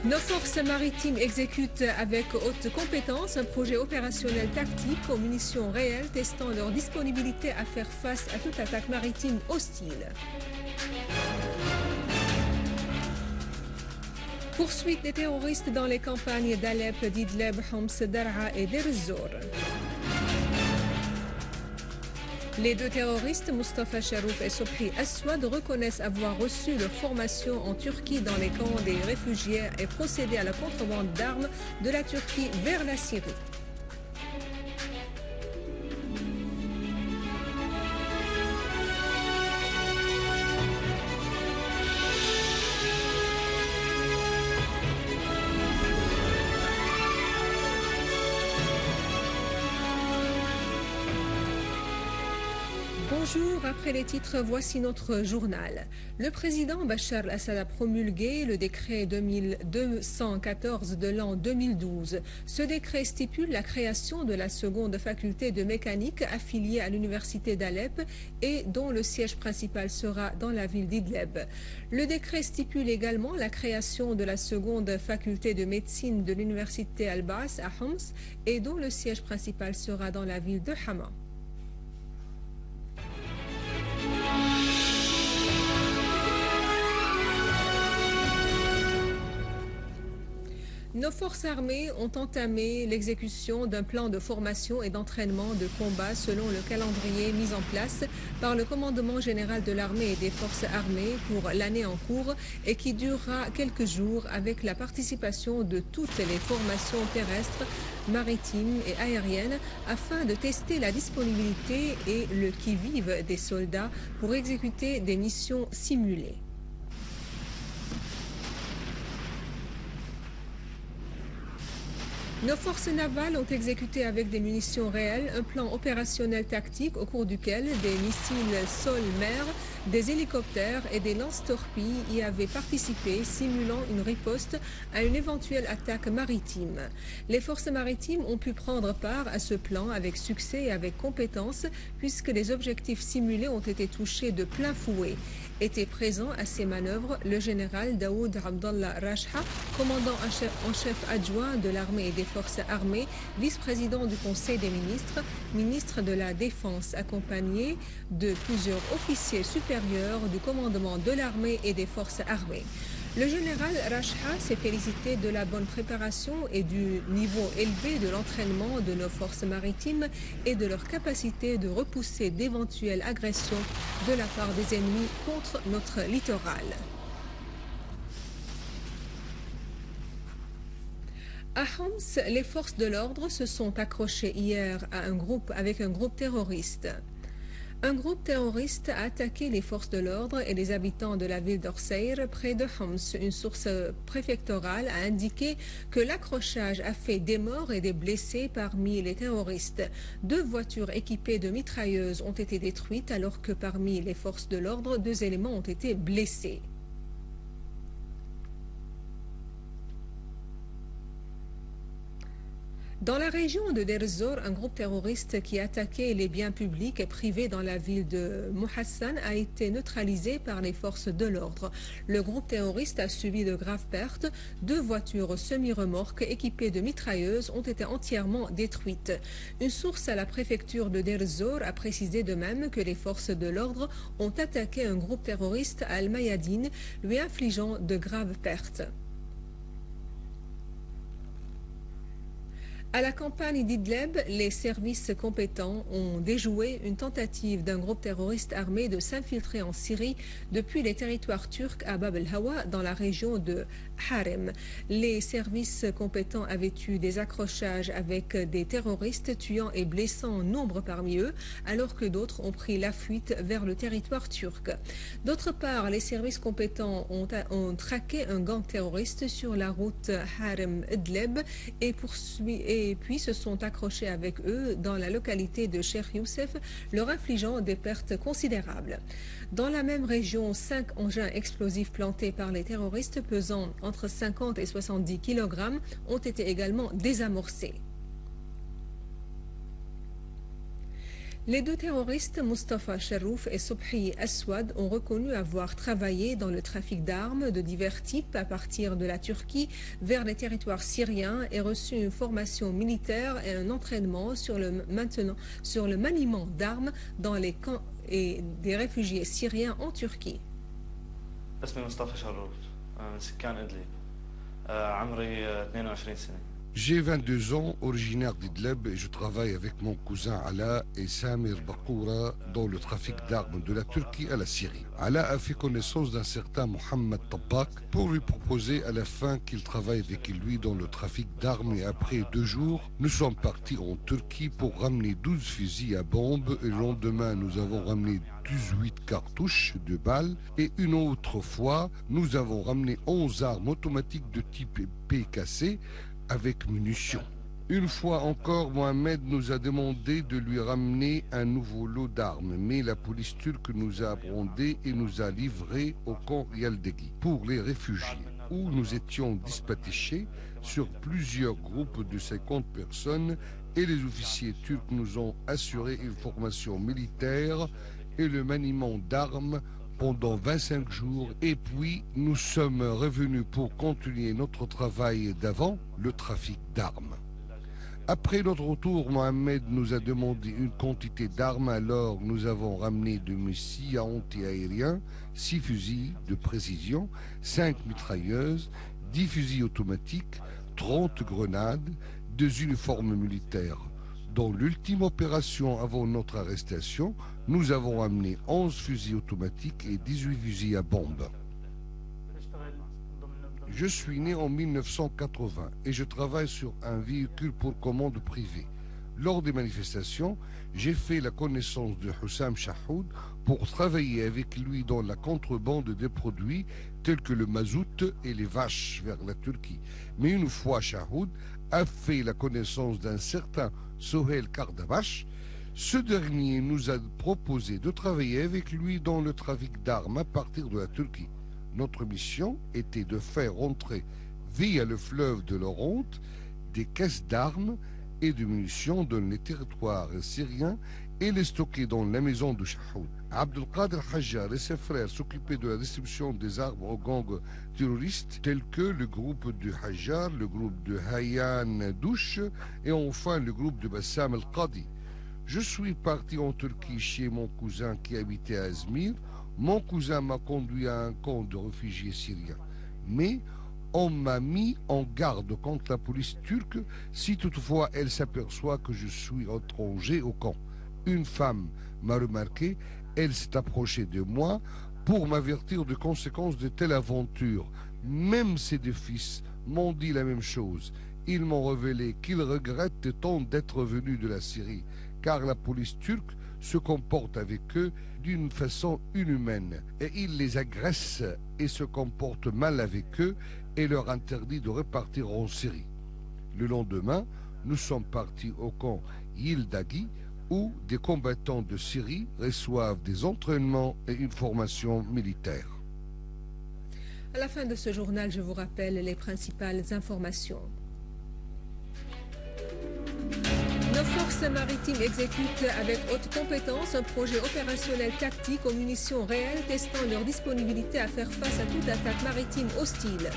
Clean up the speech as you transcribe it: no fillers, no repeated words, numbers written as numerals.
Nos forces maritimes exécutent avec haute compétence un projet opérationnel tactique aux munitions réelles testant leur disponibilité à faire face à toute attaque maritime hostile. Poursuite des terroristes dans les campagnes d'Alep, d'Idleb, Homs, Dar'a et Deir ez-Zor. Les deux terroristes, Mustafa Charouf et Sobhi Aswad, reconnaissent avoir reçu leur formation en Turquie dans les camps des réfugiés et procédé à la contrebande d'armes de la Turquie vers la Syrie. Bonjour, après les titres, voici notre journal. Le président Bachar al-Assad a promulgué le décret 2214 de l'an 2012. Ce décret stipule la création de la seconde faculté de mécanique affiliée à l'université d'Alep et dont le siège principal sera dans la ville d'Idleb. Le décret stipule également la création de la seconde faculté de médecine de l'université Al-Bas à Homs et dont le siège principal sera dans la ville de Hama. Nos forces armées ont entamé l'exécution d'un plan de formation et d'entraînement de combat selon le calendrier mis en place par le commandement général de l'armée et des forces armées pour l'année en cours et qui durera quelques jours avec la participation de toutes les formations terrestres, maritimes et aériennes afin de tester la disponibilité et le qui-vive des soldats pour exécuter des missions simulées. Nos forces navales ont exécuté avec des munitions réelles un plan opérationnel tactique au cours duquel des missiles sol-mer, des hélicoptères et des lance-torpilles y avaient participé, simulant une riposte à une éventuelle attaque maritime. Les forces maritimes ont pu prendre part à ce plan avec succès et avec compétence puisque les objectifs simulés ont été touchés de plein fouet. Était présent à ces manœuvres le général Daoud Abdallah Rajha, commandant en chef adjoint de l'armée et des forces armées, vice-président du Conseil des ministres, ministre de la Défense, accompagné de plusieurs officiers supérieurs du commandement de l'armée et des forces armées. Le général Rajha s'est félicité de la bonne préparation et du niveau élevé de l'entraînement de nos forces maritimes et de leur capacité de repousser d'éventuelles agressions de la part des ennemis contre notre littoral. À Homs, les forces de l'ordre se sont accrochées hier avec un groupe terroriste. Un groupe terroriste a attaqué les forces de l'ordre et les habitants de la ville d'Orseir près de Homs. Une source préfectorale a indiqué que l'accrochage a fait des morts et des blessés parmi les terroristes. 2 voitures équipées de mitrailleuses ont été détruites alors que parmi les forces de l'ordre, 2 éléments ont été blessés. Dans la région de Deir ez-Zor, un groupe terroriste qui attaquait les biens publics et privés dans la ville de Muhassan a été neutralisé par les forces de l'ordre. Le groupe terroriste a subi de graves pertes. 2 voitures semi-remorques équipées de mitrailleuses ont été entièrement détruites. Une source à la préfecture de Deir ez-Zor a précisé de même que les forces de l'ordre ont attaqué un groupe terroriste à Al-Mayadine, lui infligeant de graves pertes. À la campagne d'Idleb, les services compétents ont déjoué une tentative d'un groupe terroriste armé de s'infiltrer en Syrie depuis les territoires turcs à Bab el-Hawa dans la région de Harem. Les services compétents avaient eu des accrochages avec des terroristes tuant et blessant nombre parmi eux alors que d'autres ont pris la fuite vers le territoire turc. D'autre part, les services compétents ont traqué un gang terroriste sur la route Harem-Idleb et puis se sont accrochés avec eux dans la localité de Sheikh Youssef, leur infligeant des pertes considérables. Dans la même région, 5 engins explosifs plantés par les terroristes pesant entre 50 et 70 kg ont été également désamorcés. Les deux terroristes, Mustafa Charouf et Sobhi Aswad, ont reconnu avoir travaillé dans le trafic d'armes de divers types à partir de la Turquie vers les territoires syriens et reçu une formation militaire et un entraînement sur le maniement d'armes dans les camps et des réfugiés syriens en Turquie. اسمي مصطفى شروف من سكان إدلب عمري 22 سنة. J'ai 22 ans, originaire d'Idlib, et je travaille avec mon cousin Ala et Samir Bakoura dans le trafic d'armes de la Turquie à la Syrie. Ala a fait connaissance d'un certain Mohamed Tabak pour lui proposer à la fin qu'il travaille avec lui dans le trafic d'armes, et après 2 jours, nous sommes partis en Turquie pour ramener 12 fusils à bombe, et le lendemain nous avons ramené 18 cartouches de balles, et une autre fois nous avons ramené 11 armes automatiques de type PKC avec munitions. Une fois encore, Mohamed nous a demandé de lui ramener un nouveau lot d'armes, mais la police turque nous a abrandés et nous a livrés au camp Yaldegi pour les réfugiés, où nous étions dispatchés sur plusieurs groupes de 50 personnes, et les officiers turcs nous ont assuré une formation militaire et le maniement d'armes pendant 25 jours, et puis nous sommes revenus pour continuer notre travail d'avant, le trafic d'armes. Après notre retour, Mohamed nous a demandé une quantité d'armes, alors nous avons ramené 2 missiles anti-aériens, 6 fusils de précision, 5 mitrailleuses, 10 fusils automatiques, 30 grenades, 2 uniformes militaires. Dans l'ultime opération avant notre arrestation, nous avons amené 11 fusils automatiques et 18 fusils à bombe. Je suis né en 1980 et je travaille sur un véhicule pour commande privée. Lors des manifestations, j'ai fait la connaissance de Hussam Chahoud pour travailler avec lui dans la contrebande des produits tels que le mazout et les vaches vers la Turquie. Mais une fois Chahoud a fait la connaissance d'un certain Sohail Kardabash, ce dernier nous a proposé de travailler avec lui dans le trafic d'armes à partir de la Turquie. Notre mission était de faire entrer via le fleuve de l'Oronte des caisses d'armes et de munitions dans les territoires syriens et les stocker dans la maison de Chahoud. Abdelkader Hajjar et ses frères s'occupaient de la distribution des armes aux gangs terroristes tels que le groupe de Hajjar, le groupe de Hayyan Douche et enfin le groupe de Bassam al-Qadi. Je suis parti en Turquie chez mon cousin qui habitait à Izmir. Mon cousin m'a conduit à un camp de réfugiés syriens. Mais on m'a mis en garde contre la police turque si toutefois elle s'aperçoit que je suis étranger au camp. Une femme m'a remarqué, elle s'est approchée de moi pour m'avertir des conséquences de telle aventure. Même ses 2 fils m'ont dit la même chose. Ils m'ont révélé qu'ils regrettent tant d'être venus de la Syrie, car la police turque se comporte avec eux d'une façon inhumaine, et il les agresse et se comporte mal avec eux et leur interdit de repartir en Syrie. Le lendemain, nous sommes partis au camp Yildagi, où des combattants de Syrie reçoivent des entraînements et une formation militaire. À la fin de ce journal, je vous rappelle les principales informations. Nos forces maritimes exécutent avec haute compétence un projet opérationnel tactique aux munitions réelles testant leur disponibilité à faire face à toute attaque maritime hostile.